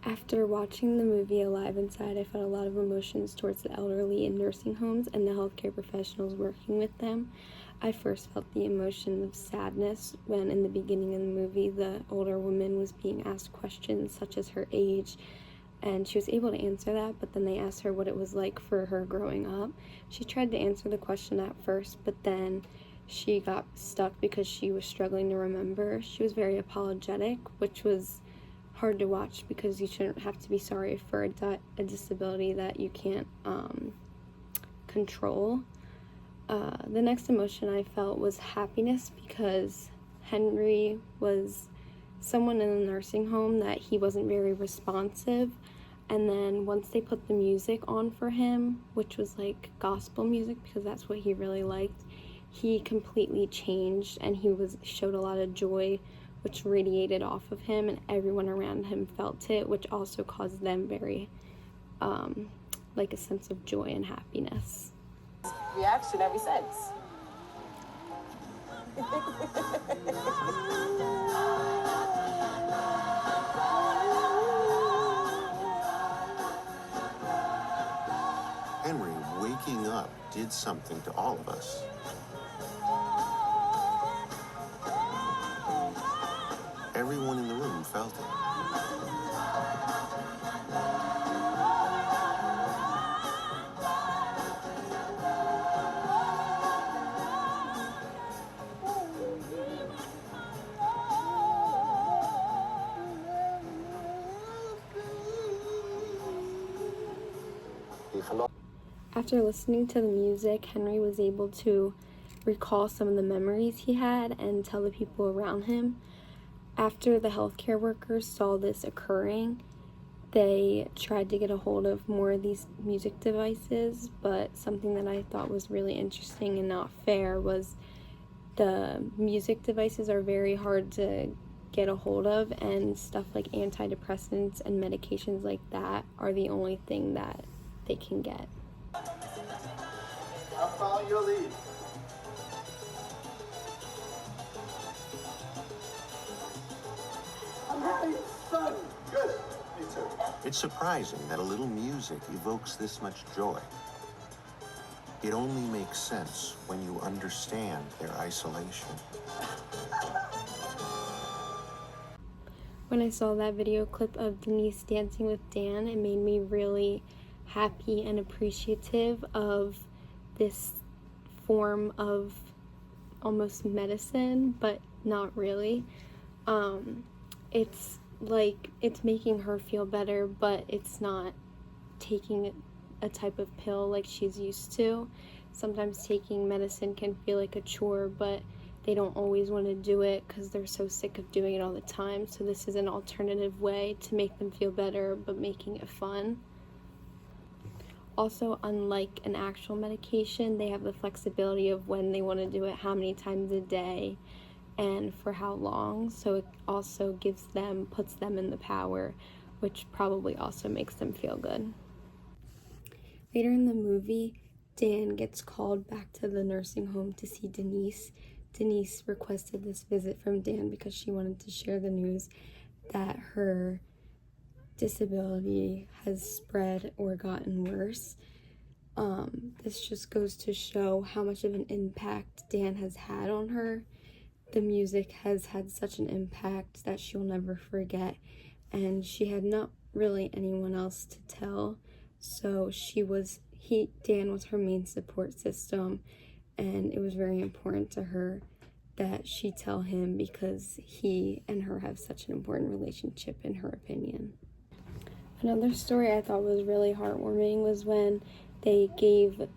After watching the movie Alive Inside, I felt a lot of emotions towards the elderly in nursing homes and the healthcare professionals working with them. I first felt the emotion of sadness when, in the beginning of the movie, the older woman was being asked questions such as her age, and she was able to answer that, but then they asked her what it was like for her growing up. She tried to answer the question at first, but then she got stuck because she was struggling to remember. She was very apologetic, which was hard to watch because you shouldn't have to be sorry for a disability that you can't control. The next emotion I felt was happiness because Henry was someone in a nursing home that he wasn't very responsive, and then once they put the music on for him, which was like gospel music because that's what he really liked, he completely changed and he showed a lot of joy, which radiated off of him, and everyone around him felt it, which also caused them very like a sense of joy and happiness. Reaction ever since. Henry waking up did something to all of us. Everyone in the room felt it. After listening to the music, Henry was able to recall some of the memories he had and tell the people around him. After the healthcare workers saw this occurring, they tried to get a hold of more of these music devices, but something that I thought was really interesting and not fair was the music devices are very hard to get a hold of, and stuff like antidepressants and medications like that are the only thing that they can get. I'll follow your lead. I'm having fun. Good. Me too. It's surprising that a little music evokes this much joy. It only makes sense when you understand their isolation. When I saw that video clip of Denise dancing with Dan, it made me really happy and appreciative of this form of almost medicine, but not really. It's like it's making her feel better, but it's not taking a type of pill like she's used to. Sometimes taking medicine can feel like a chore, but they don't always want to do it because they're so sick of doing it all the time. So this is an alternative way to make them feel better, but making it fun. Also, unlike an actual medication, they have the flexibility of when they want to do it, how many times a day, and for how long. So it also puts them in the power, which probably also makes them feel good. Later in the movie, Dan gets called back to the nursing home to see Denise. Denise requested this visit from Dan because she wanted to share the news that her disability has spread or gotten worse. This just goes to show how much of an impact Dan has had on her. The music has had such an impact that she'll never forget, and she had not really anyone else to tell, so Dan was her main support system, and it was very important to her that she tell him because he and her have such an important relationship in her opinion. Another story I thought was really heartwarming was when they gave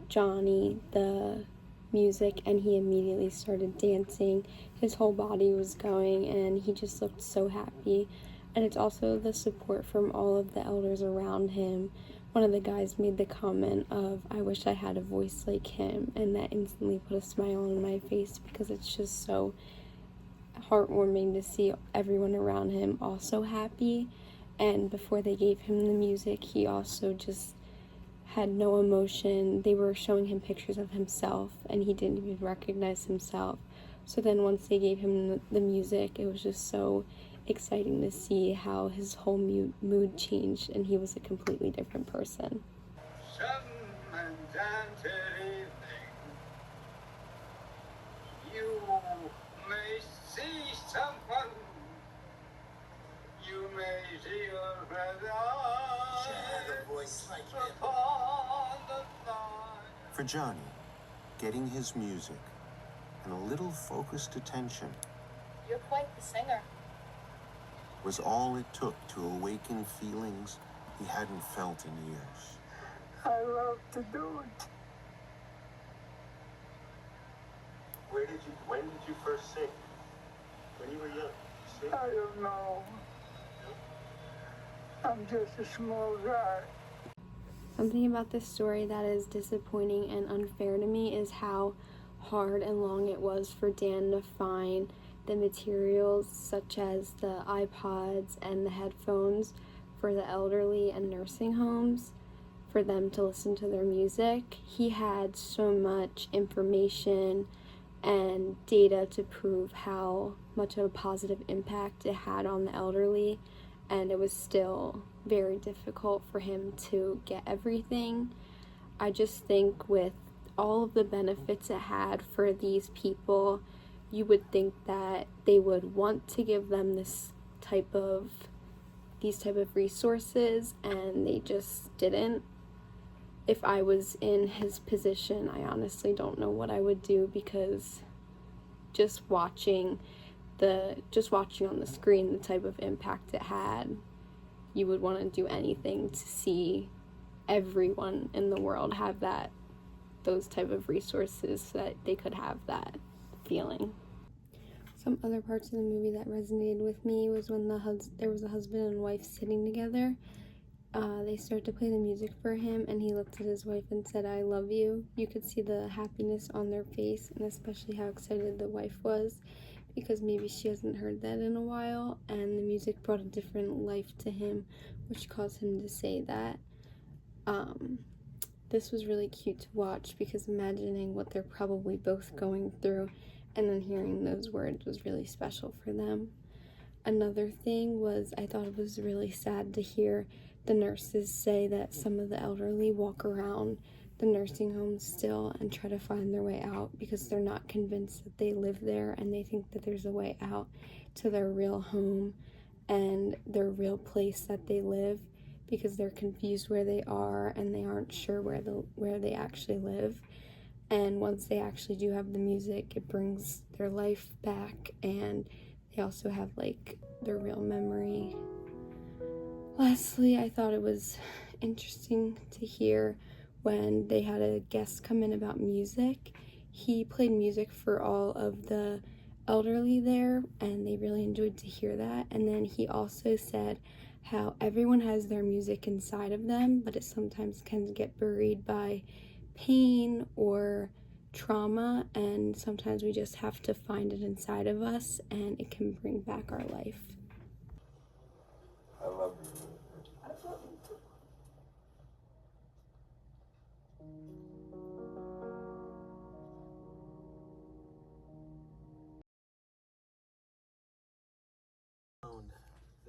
Johnny the music and he immediately started dancing. His whole body was going and he just looked so happy. And it's also the support from all of the elders around him. One of the guys made the comment of, "I wish I had a voice like him," and that instantly put a smile on my face because it's just so heartwarming to see everyone around him also happy. And before they gave him the music, he also just had no emotion. They were showing him pictures of himself and he didn't even recognize himself. So then once they gave him the music, it was just so exciting to see how his whole mood changed and he was a completely different person. Some enchanted evening, you may see someone. You may see your brother. She had a voice like him. Upon the line. For Johnny, getting his music and a little focused attention You're quite the singer. was all it took to awaken feelings he hadn't felt in years. I love to do it. When did you first sing? When you were young? Sing? I don't know. I'm just a small guy. Something about this story that is disappointing and unfair to me is how hard and long it was for Dan to find the materials such as the iPods and the headphones for the elderly and nursing homes for them to listen to their music. He had so much information and data to prove how much of a positive impact it had on the elderly, and it was still very difficult for him to get everything. I just think with all of the benefits it had for these people, you would think that they would want to give them these type of resources, and they just didn't. If I was in his position, I honestly don't know what I would do, because just watching on the screen the type of impact it had, you would want to do anything to see everyone in the world have those type of resources so that they could have that feeling. Some other parts of the movie that resonated with me was when there was a husband and wife sitting together. They started to play the music for him, and he looked at his wife and said, "I love you." You could see the happiness on their face, and especially how excited the wife was, because maybe she hasn't heard that in a while, and the music brought a different life to him, which caused him to say that. This was really cute to watch, because imagining what they're probably both going through and then hearing those words was really special for them. Another thing was, I thought it was really sad to hear the nurses say that some of the elderly walk around the nursing homes still and try to find their way out, because they're not convinced that they live there, and they think that there's a way out to their real home and their real place that they live, because they're confused where they are and they aren't sure where they actually live. And once they actually do have the music, it brings their life back, and they also have their real memory. Lastly, I thought it was interesting to hear when they had a guest come in about music. He played music for all of the elderly there, and they really enjoyed to hear that. And then he also said how everyone has their music inside of them, but it sometimes can get buried by pain or trauma, and sometimes we just have to find it inside of us, and it can bring back our life. I love you.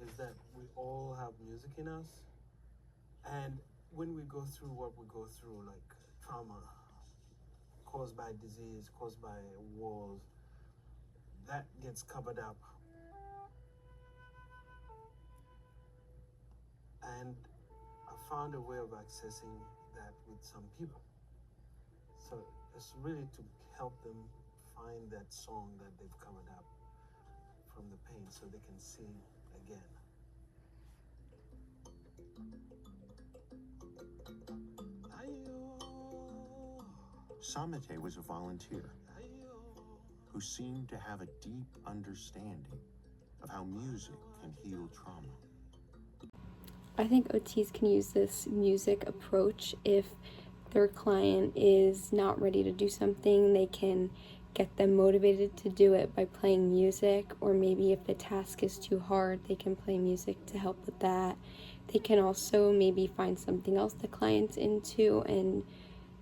Is that we all have music in us, and when we go through what we go through, like trauma caused by disease, caused by wars, that gets covered up, and I found a way of accessing that with some people. So it's really to help them find that song that they've covered up from the pain, so they can sing again. Samete was a volunteer who seemed to have a deep understanding of how music can heal trauma. I think OTs can use this music approach if their client is not ready to do something. They can get them motivated to do it by playing music, or maybe if the task is too hard, they can play music to help with that. They can also maybe find something else the client's into and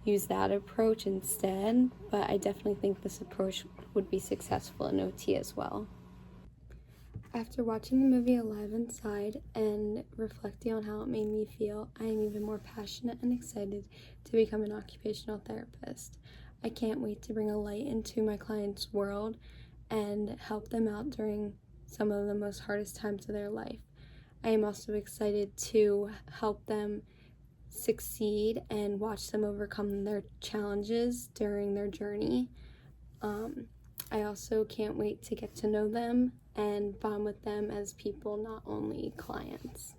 use that approach instead, but I definitely think this approach would be successful in OT as well. After watching the movie Alive Inside and reflecting on how it made me feel, I am even more passionate and excited to become an occupational therapist. I can't wait to bring a light into my clients' world and help them out during some of the most hardest times of their life. I am also excited to help them succeed and watch them overcome their challenges during their journey. I also can't wait to get to know them and bond with them as people, not only clients.